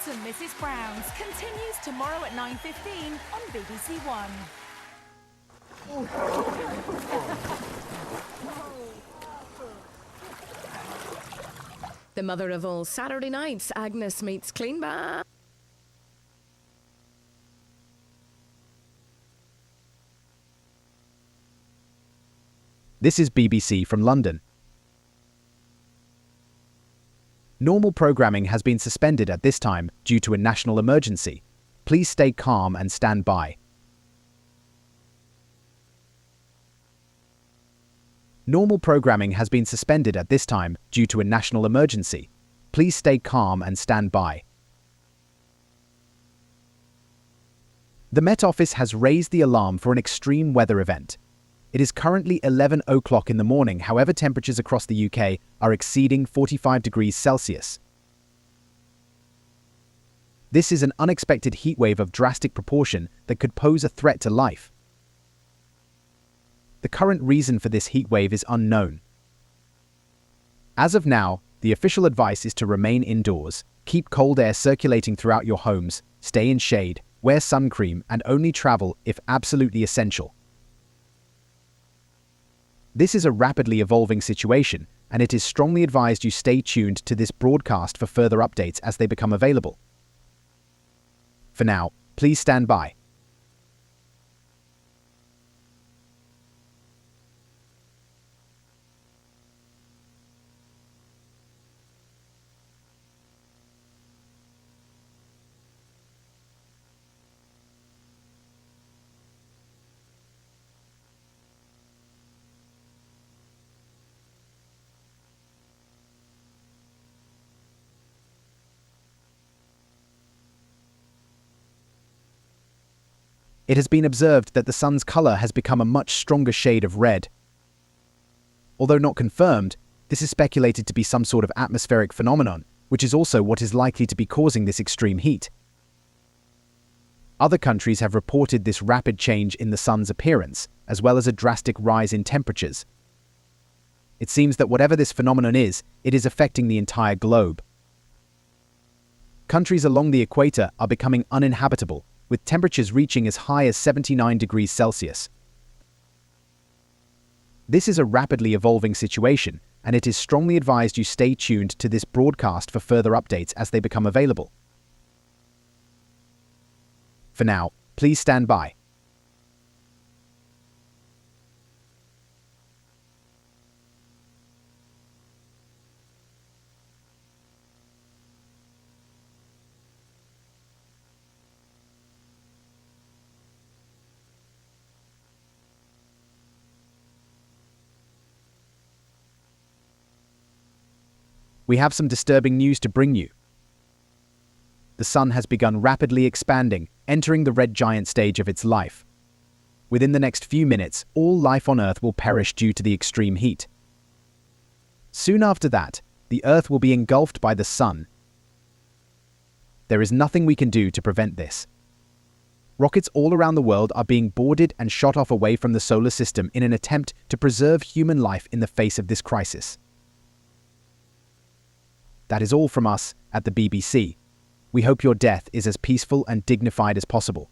St Mrs Brown's continues tomorrow at 9:15 on BBC One. The mother of all Saturday nights, Agnes meets Cleanba. This is BBC from London. Normal programming has been suspended at this time due to a national emergency. Please stay calm and stand by. Normal programming has been suspended at this time due to a national emergency. Please stay calm and stand by. The Met Office has raised the alarm for an extreme weather event. It is currently 11 o'clock in the morning, however temperatures across the UK are exceeding 45 degrees Celsius. This is an unexpected heatwave of drastic proportion that could pose a threat to life. The current reason for this heatwave is unknown. As of now, the official advice is to remain indoors, keep cold air circulating throughout your homes, stay in shade, wear sun cream, and only travel if absolutely essential. This is a rapidly evolving situation, and it is strongly advised you stay tuned to this broadcast for further updates as they become available. For now, please stand by. It has been observed that the sun's color has become a much stronger shade of red. Although not confirmed, this is speculated to be some sort of atmospheric phenomenon, which is also what is likely to be causing this extreme heat. Other countries have reported this rapid change in the sun's appearance, as well as a drastic rise in temperatures. It seems that whatever this phenomenon is, it is affecting the entire globe. Countries along the equator are becoming uninhabitable, with temperatures reaching as high as 79 degrees Celsius. This is a rapidly evolving situation, and it is strongly advised you stay tuned to this broadcast for further updates as they become available. For now, please stand by. We have some disturbing news to bring you. The sun has begun rapidly expanding, entering the red giant stage of its life. Within the next few minutes, all life on Earth will perish due to the extreme heat. Soon after that, the Earth will be engulfed by the sun. There is nothing we can do to prevent this. Rockets all around the world are being boarded and shot off away from the solar system in an attempt to preserve human life in the face of this crisis. That is all from us at the BBC. We hope your death is as peaceful and dignified as possible.